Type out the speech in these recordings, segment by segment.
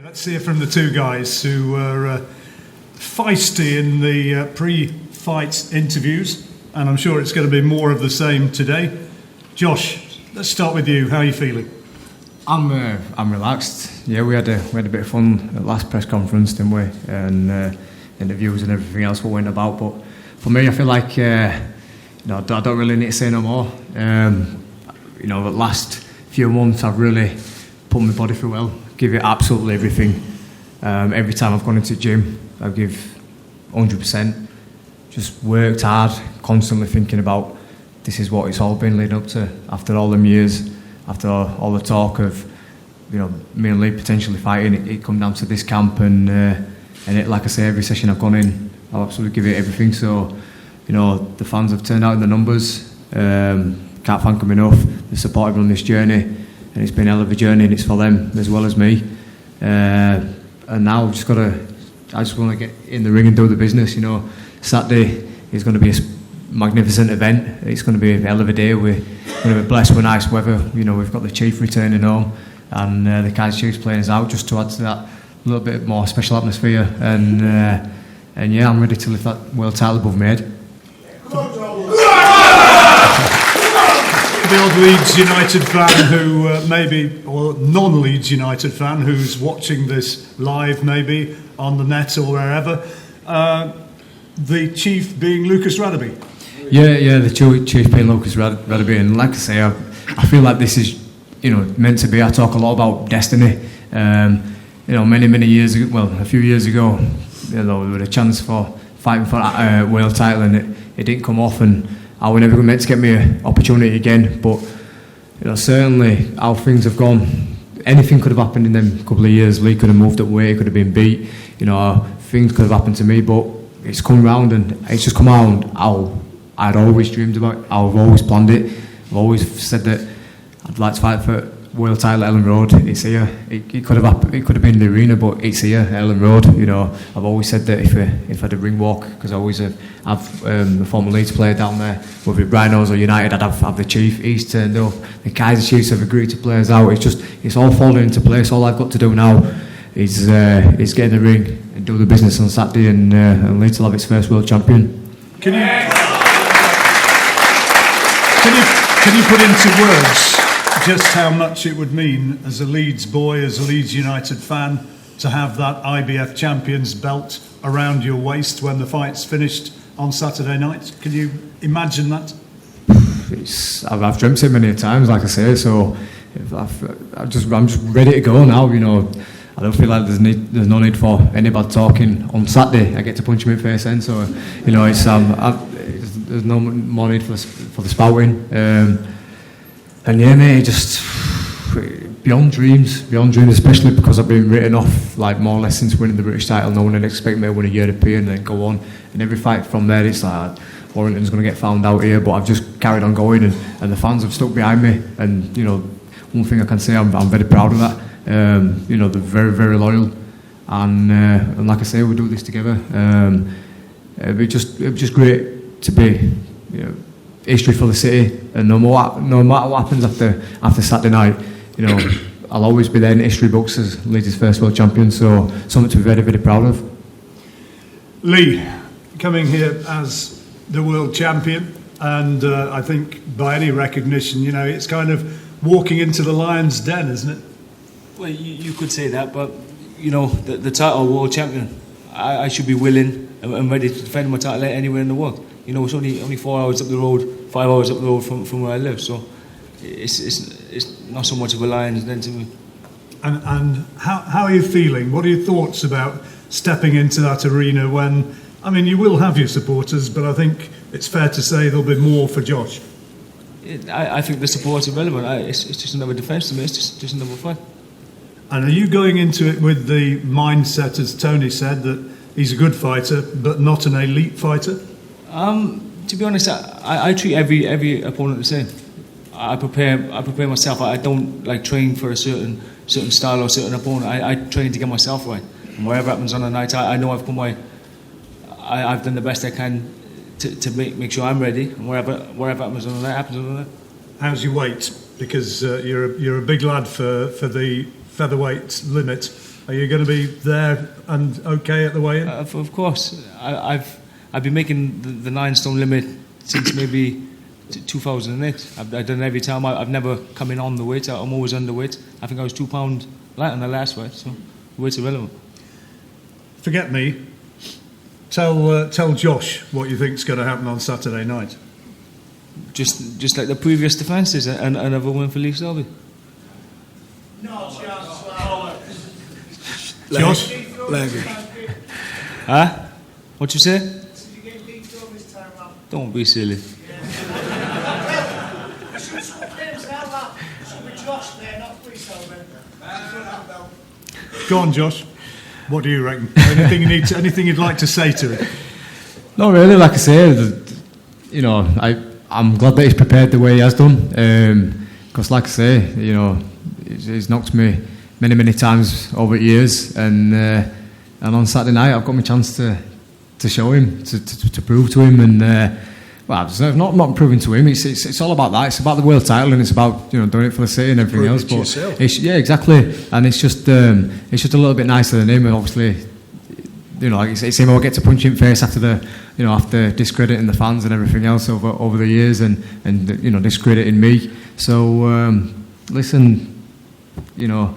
Let's hear from the two guys who were feisty in the pre-fight interviews, and I'm sure it's going to be more of the same today. Josh, let's start with you. How are you feeling? I'm relaxed. Yeah, we had a bit of fun at the last press conference, didn't we? And interviews and everything else what went about. But for me, I feel like I don't really need to say no more. The last few months I've really put my body through well. Give it absolutely everything. Every time I've gone into the gym, I give 100%. Just worked hard, constantly thinking about this is what it's all been leading up to. After all them years, after all the talk of me and Lee potentially fighting, it come down to this camp, and it, like I say, every session I've gone in, I'll absolutely give it everything. So the fans have turned out in the numbers. Can't thank them enough. They supported me on this journey, and it's been a hell of a journey, and it's for them as well as me. And now I just want to get in the ring and do the business. Saturday is going to be a magnificent event. It's going to be a hell of a day. We're going to be blessed with nice weather. We've got the Chief returning home, and the Kaiser Chiefs playing us out, just to add to that little bit more special atmosphere. And yeah, I'm ready to lift that world title above my head. The old Leeds United fan who or non-Leeds United fan who's watching this live, maybe on the net or wherever, the Chief being Lucas Radaby. Yeah, the Chief being Lucas Radaby, and like I say, I feel like this is meant to be. I talk a lot about destiny. Many years ago, well, a few years ago, there was a chance for fighting for a world title, and it didn't come off, and I was never meant to get me an opportunity again. But certainly how things have gone, anything could have happened in them couple of years. Lee could have moved up weight, could have been beat. Things could have happened to me, but it's come round, and it's just come around how I'd always dreamed about it. I've always planned it. I've always said that I'd like to fight for world title at Ellen Road. It's here. It could have happened. It could have been in the arena, but it's here, Ellen Road. I've always said that if I had a ring walk, because I always have the former Leeds player down there, whether it Rhinos or United, I'd have the Chief. He's turned up. The Kaiser Chiefs have agreed to play us out. It's all falling into place. All I've got to do now is get in the ring and do the business on Saturday, and Leeds will have its first world champion. Can you put into words just how much it would mean as a Leeds boy, as a Leeds United fan, to have that IBF Champions belt around your waist when the fight's finished on Saturday night? Can you imagine that? I've dreamt it many times, like I say. So I'm just ready to go now. I don't feel like there's no need for any bad talking on Saturday. I get to punch him in the face, and so there's no more need for the spouting. And yeah, mate, just beyond dreams, especially because I've been written off like more or less since winning the British title. No one had expected me to win a European and then go on. And every fight from there, it's like Warrington's going to get found out here, but I've just carried on going, and the fans have stuck behind me. And one thing I can say, I'm very proud of that. They're very, very loyal, and like I say, we do this together. It'd be just great to be history for the city, and no matter what happens after Saturday night, I'll always be there in history books as Leeds' first world champion. So something to be very, very proud of. Lee, coming here as the world champion, and I think by any recognition, it's kind of walking into the lion's den, isn't it? Well, you could say that, but the title world champion, I should be willing and ready to defend my title anywhere in the world. It's only 4 hours up the road, 5 hours up the road from where I live, so it's not so much of a lion's den to me. And how are you feeling? What are your thoughts about stepping into that arena when, you will have your supporters, but I think it's fair to say there'll be more for Josh? I think the support's irrelevant. It's just another defence to me. It's just another fight. And are you going into it with the mindset, as Tony said, that he's a good fighter but not an elite fighter? To be honest, I treat every opponent the same. I prepare myself. I don't train for a certain style or certain opponent. I train to get myself right. And whatever happens on the night, I know I've done the best I can to make sure I'm ready. And whatever happens on the night happens on the night. How's your weight? Because you're a big lad for the featherweight limit. Are you going to be there and okay at the weigh-in? Of course. I've been making the 9 stone limit since maybe 2008. I've done it every time. I've never come in on the weight. I'm always underweight. I think I was £2 light on the last fight, so the weight's irrelevant. Forget me. Tell Josh what you think's going to happen on Saturday night. Just like the previous defences, and another win for Lee Selby. No chance. Josh? Leggy. Huh? What you say? Don't be silly. I should swap names now, that. Should be Josh there, not Selby. Go on, Josh. What do you reckon? Anything you'd like to say to it? Not really, like I say, you know, I'm glad that he's prepared the way he has done. Because, like I say, you know, he's knocked me many times over the years, and on Saturday night I've got my chance to show him, to prove to him, and well, it's not proving to him. It's all about that. It's about the world title, and it's about, you know, doing it for the city and everything else. But yeah, exactly. And it's just a little bit nicer than him, and obviously, you know, it's him I get to punch him in the face after discrediting the fans and everything else over the years, and you know, discrediting me. So listen, you know,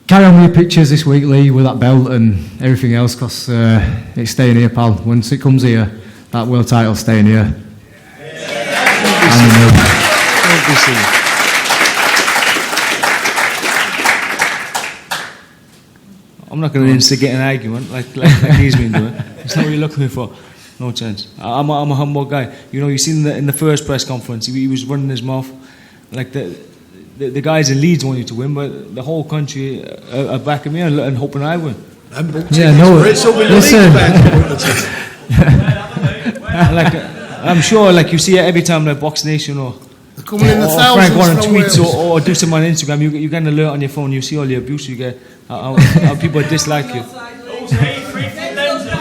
carry on with your pictures this week, Lee, with that belt and everything else, because it's staying here, pal. Once it comes here, that world title's staying here. Don't be silly. I'm not going to instigate an argument like he's been doing. It's not what you're looking for. No chance. I'm a humble guy. You know, you seen in the first press conference, he was running his mouth like the guys in Leeds want you to win, but the whole country are backing me and hoping I win. Yeah, no, listen. I'm sure, like you see it every time, like Box Nation or Coming in the Frank thousands Warren from tweets Wales. or do something on Instagram, you get an alert on your phone, you see all the abuse you get, how people dislike you.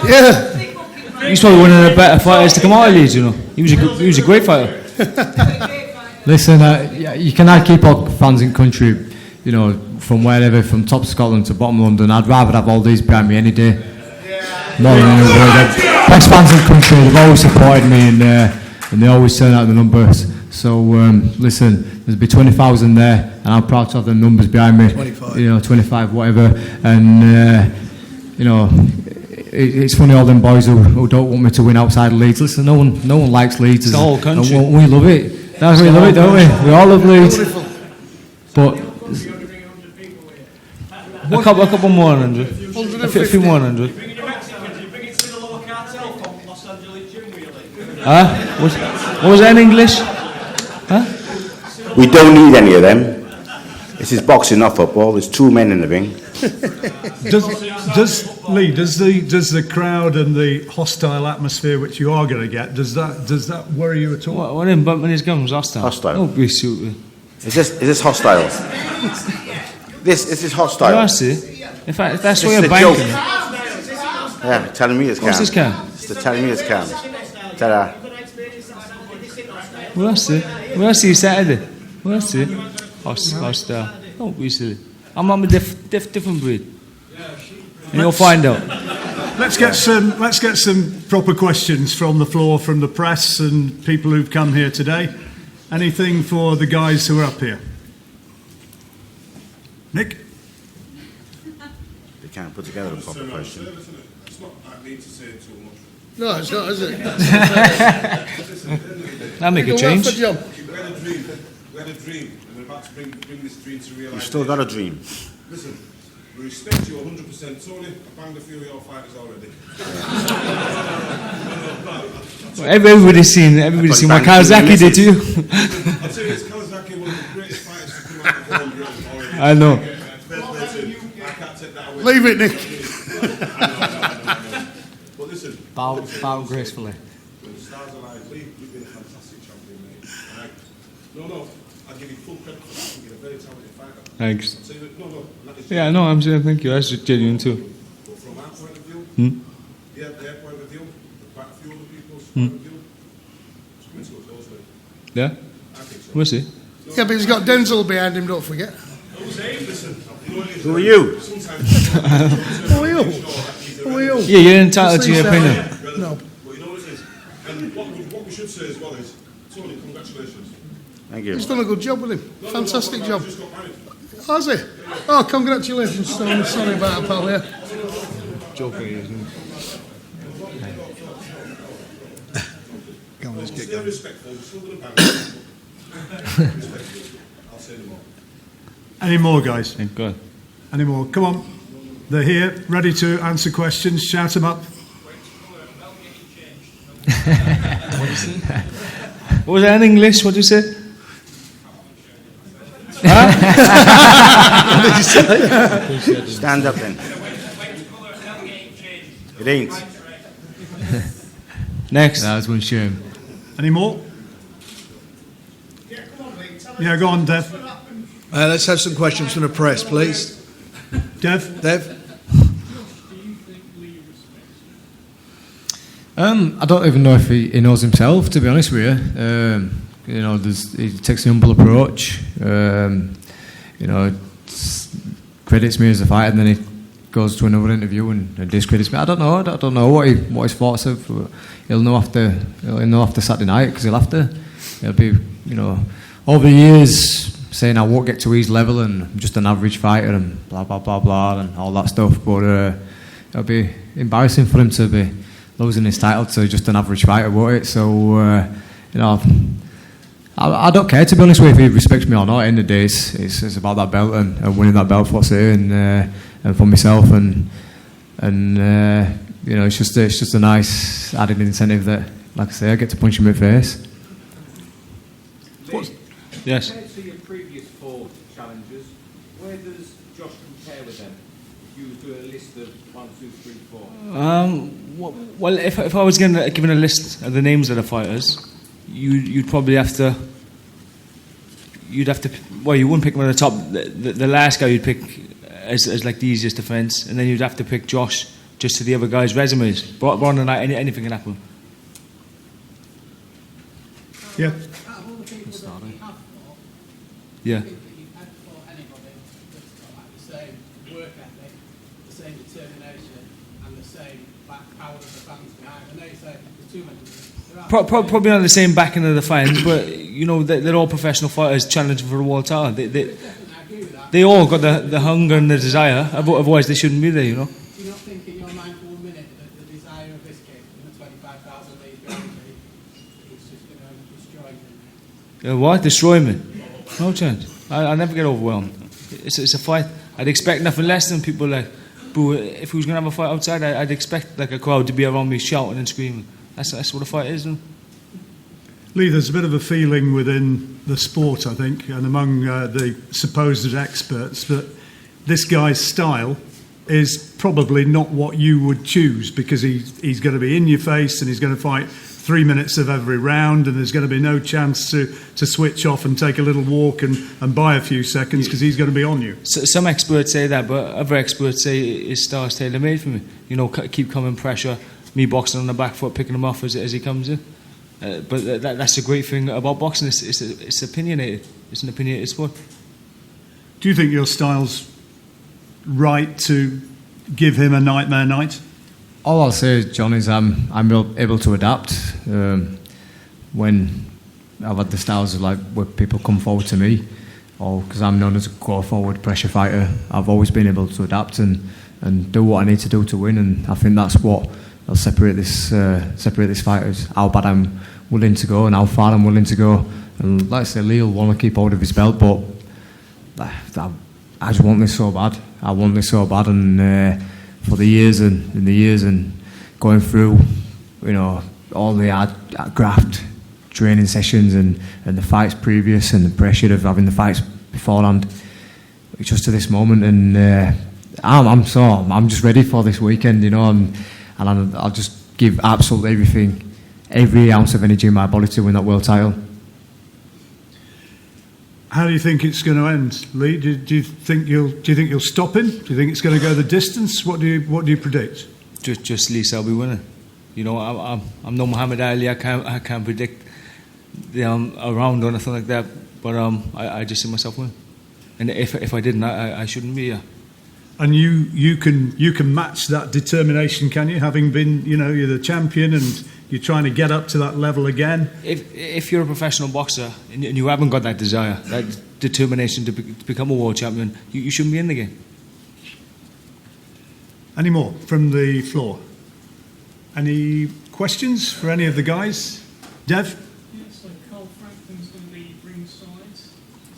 Yeah. He's probably one of the better fighters to come out of Leeds, you know. He was a great fighter. Listen, you cannot keep all fans in country, you know, from wherever, from top Scotland to bottom London. I'd rather have all these behind me any day. More than anywhere. The best fans in the country, they've always supported me, and they always turn out the numbers. So listen, there'll be 20,000 there, and I'm proud to have the numbers behind me. 25. You know, 25, whatever. And you know, it's funny, all them boys who don't want me to win outside Leeds. Listen, no one likes Leeds. It's the whole country. And we love it. That's why we love it, don't we? We all love Leeds. But A couple more, 100. A few more, 100. Huh? What was that in English? Huh? We don't need any of them. This is boxing, not football. There's 2 men in the ring. Does the crowd and the hostile atmosphere which you are going to get, does that worry you at all? What in bumping his gums hostile? Hostile. Don't be stupid. Is this hostile? This is hostile. You asked it. If that's This what is you're a banking. joke. Yeah, telling me it's calm. What's this cam? It's telling me it's calm. Ta-da. We'll see you Saturday. We'll see. Hostile. Don't be silly. I'm a different breed. And you'll find out. Let's get some proper questions from the floor, from the press and people who've come here today. Anything for the guys who are up here? Nick? They can't put together a proper question. It's not I need to say too much. No, it's not, is it? That'll make a change. We had a dream, and we're about to bring this dream to realisation. You've still got a dream. Listen, we respect you 100%. Tony, I banged a few of your fighters already. Everybody's seen what Kawasaki did to you. I'll tell you, it's Kawasaki, one of the greatest fighters to come out of the world already. I know. I can't take that away. Leave it, Nick. But listen, Bow gracefully. when the stars align, Lee, you've been a fantastic champion, mate. No, I'll give you full credit for that. You're a very talented fighter. Thanks. So, no, that is Yeah, no, I'm saying thank you. That's genuine too. But from our point of view, their point of view, quite a few other people's point of view, it's coming to a close, mate. Yeah? I think so. We'll see. Yeah, but he's got Denzel behind him, don't forget. Listen, you know what it is, Who are you? Who are you? Who are you? Yeah, you're entitled to your Say opinion. that. No. Well, you know what it is. And what we should say as well is, Tony, congratulations. Thank you. He's done a good job with him. Fantastic job. Just got married. Has he? Oh, congratulations, Tony. Sorry about that, pal, yeah. Come on, let's get Stay going. respectful, we're still going to bang. Respectful. I'll say no more. Any more, guys? Good. Any more? Come on. They're here, ready to answer questions. Shout them up. What was that in English? What did you say? Stand up then. It ain't. Next. That was one shame. Any more? Yeah, go on, Dev. Let's have some questions from the press, please. Dev? Dev? I don't even know if he knows himself, to be honest with you. You know, he takes a humble approach. You know, credits me as a fighter, and then he goes to another interview and discredits me. I don't know what his thoughts are. He'll know after Saturday night, because he'll be, you know, over the years saying I won't get to his level and I'm just an average fighter and blah blah blah blah and all that stuff. But it'll be embarrassing for him to be losing his title to just an average fighter, won't it? So you know, I don't care, to be honest with you, if he respects me or not. In the day, it's about that belt and winning that belt for say and for myself and you know, it's just a nice added incentive that, like I say, I get to punch him in the face. Yes. Compared to your previous 4 challenges, where does Josh compare with them? If you were doing a list of 1, 2, 3, 4. Well, if I was given a list of the names of the fighters, you'd probably have to. Well, you wouldn't pick one at the top. The last guy you'd pick as like the easiest defence, and then you'd have to pick Josh just to the other guys' resumes. But on the night, anything can happen. Yeah. Out of all the people that you have fought, Yeah. I think that you've had fought anybody that's got like the same work ethic, the same determination, and the same power of the fans behind. I know you say there's too many. Probably not the same backing of the fans, but you know they're all professional fighters challenging for a world title. They all got the hunger and the desire. Otherwise, they shouldn't be there. You know. Do you not think in your mind for 1 minute that the desire of this kid and the 25,000 leads behind me is just going to destroy him? What? Destroy me? No chance. I'll never get overwhelmed. It's a fight. I'd expect nothing less than people like, boo. If we was going to have a fight outside, I'd expect like a crowd to be around me shouting and screaming. That's what a fight is. Isn't it? Lee, there's a bit of a feeling within the sport, I think, and among the supposed experts, that this guy's style is probably not what you would choose, because he's going to be in your face and he's going to fight 3 minutes of every round, and there's going to be no chance to switch off and take a little walk and buy a few seconds, because he's going to be on you. So, some experts say that, but other experts say his style's tailor-made for me. You know, keep coming pressure, me boxing on the back foot, picking him off as he comes in. But that's a great thing about boxing. It's opinionated. It's an opinionated sport. Do you think your style's right to give him a nightmare night? All I'll say, John, is I'm able to adapt. When I've had the styles of like where people come forward to me, or because I'm known as a go-forward pressure fighter, I've always been able to adapt and do what I need to do to win. And I think that's what will separate this fighter, is how bad I'm willing to go and how far I'm willing to go. And like I say, Lee will want to keep hold of his belt, but I just want this so bad. I want this so bad, and for the years and going through, you know, all the hard graft training sessions and the fights previous and the pressure of having the fights beforehand, it's just to this moment, and I'm just ready for this weekend, you know, and I'll just give absolutely everything, every ounce of energy in my body to win that world title. How do you think it's going to end, Lee? Do you think you'll stop him? Do you think it's going to go the distance? What do you predict? Just Lee Selby winning. You know, I'm no Muhammad Ali. I can't predict the a round or anything like that. But I just see myself winning. And if I didn't, I shouldn't be here. And you can match that determination, can you? Having been, you're the champion and you're trying to get up to that level again. If you're a professional boxer and you haven't got that desire, that determination to become a world champion, you shouldn't be in the game. Any more from the floor? Any questions for any of the guys? Dev? Yeah, so Carl Franklin's going to be ringside. Is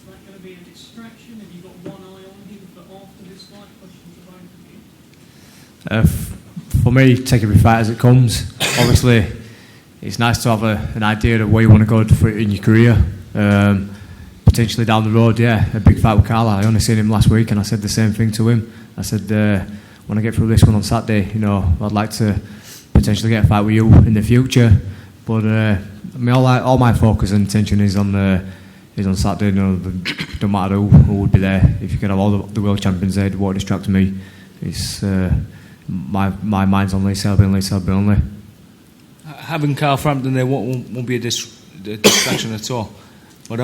that going to be a distraction? Have you got one eye on him for after this fight? Questions for both of you. For me, take every fight as it comes. Obviously, it's nice to have an idea of where you want to go in your career. Potentially down the road, a big fight with Carl. I only seen him last week and I said the same thing to him. I said, when I get through this one on Saturday, I'd like to potentially get a fight with you in the future. But all my focus and attention is on Saturday. Don't matter who would be there. If you could have all the world champions there, what distracts me is my mind's on Lee Selby and Lee Selby only. Having Carl Frampton there won't be a distraction at all. But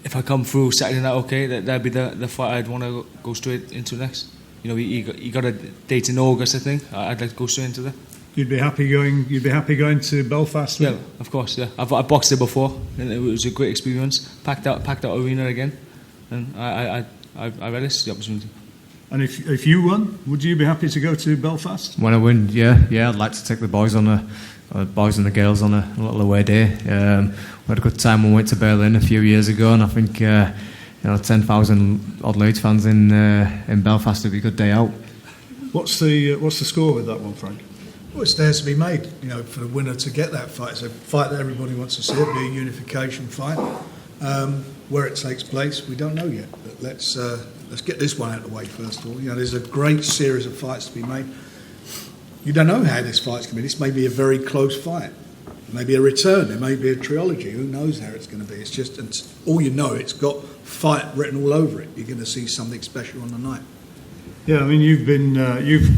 if I come through Saturday night, okay, that'd be the fight I'd want to go straight into next. You got a date in August, I think. I'd like to go straight into that. You'd be happy going to Belfast? Yeah, of course. Yeah, I boxed there before, and it was a great experience. Packed out arena again, and I relish the opportunity. And if you won, would you be happy to go to Belfast? When I win, yeah, I'd like to take the boys and the girls on a little away day. We had a good time when we went to Berlin a few years ago, and I think 10,000 odd Leeds fans in Belfast would be a good day out. What's the score with that one, Frank? Well, it's there to be made, for the winner to get that fight. It's a fight that everybody wants to see. It'll be a unification fight. Where it takes place, we don't know yet. But let's get this one out of the way first of all. There's a great series of fights to be made. You don't know how this fight's going to be. This may be a very close fight. It may be a return. It may be a trilogy. Who knows how it's going to be? It's just all you know. It's got fight written all over it. You're going to see something special on the night. Yeah, I mean you've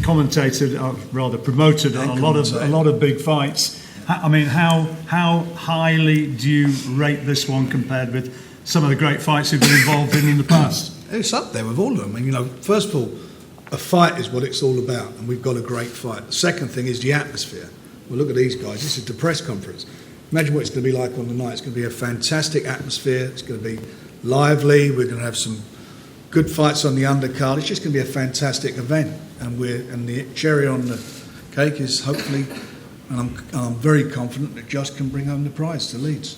commentated, rather promoted a lot of big fights. I mean, how highly do you rate this one compared with some of the great fights you've been involved in the past? It's up there with all of them. I mean, first of all, a fight is what it's all about, and we've got a great fight. The second thing is the atmosphere. Well, look at these guys. This is the press conference. Imagine what it's going to be like on the night. It's going to be a fantastic atmosphere. It's going to be lively. We're going to have some good fights on the undercard. It's just going to be a fantastic event, and the cherry on the cake is hopefully, and I'm very confident that Josh can bring home the prize to Leeds.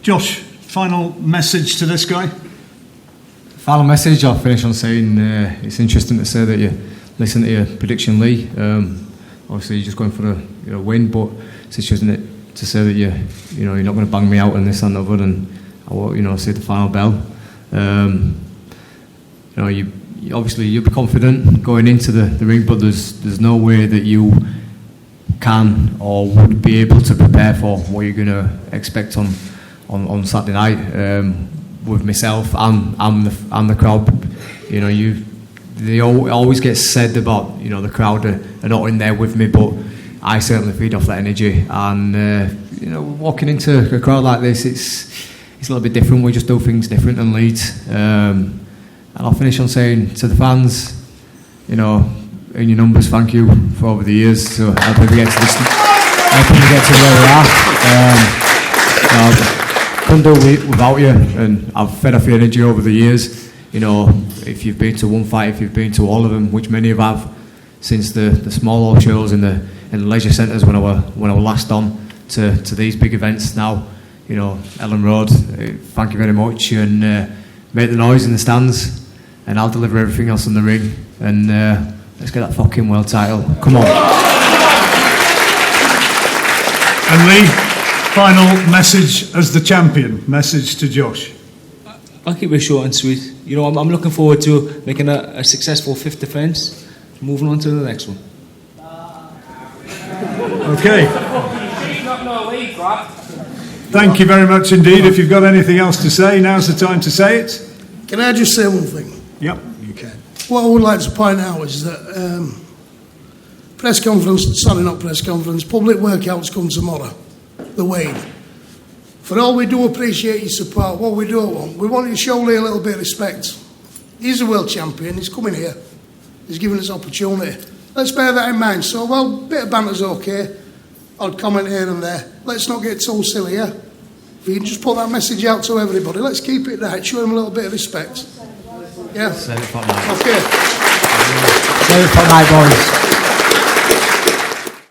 Josh, final message to this guy. Final message, I'll finish on saying it's interesting to say that you listen to your prediction, Lee. Obviously, you're just going for a win, but it's interesting to say that you're not going to bang me out and this and the other, and I will, say the final bell. You obviously you'll be confident going into the ring, but there's no way that you can or would be able to prepare for what you're going to expect on Saturday night. With myself and the crowd, they always get said about the crowd are not in there with me, but I certainly feed off that energy. And walking into a crowd like this, it's a little bit different. We just do things different in Leeds. And I'll finish on saying to the fans, in your numbers, thank you for over the years. So helping me get to where we are. Couldn't do it without you, and I've fed off your energy over the years. If you've been to one fight, if you've been to all of them, which many have, since the small old shows in the leisure centres when I were last on to these big events now, Ellen Road. Thank you very much, and make the noise in the stands, and I'll deliver everything else in the ring, and let's get that fucking world title. Come on. And Lee, final message as the champion, message to Josh. I'll keep it short and sweet. I'm looking forward to making a successful fifth defence, moving on to the next one. Okay. Thank you very much indeed. If you've got anything else to say, now's the time to say it. Can I just say one thing? Yep. You can. What I would like to point out is that press conference, sorry, not press conference, public workouts come tomorrow. The Wayne. For all we do appreciate your support, what we don't want, we want you to show Lee a little bit of respect. He's a world champion. He's coming here. He's given us opportunity. Let's bear that in mind. So, well, bit of banter's okay. Odd comment here and there. Let's not get too silly, yeah? If you can just put that message out to everybody, let's keep it right. Show them a little bit of respect. Yeah? Said it for night. Okay. Said it for night, boys.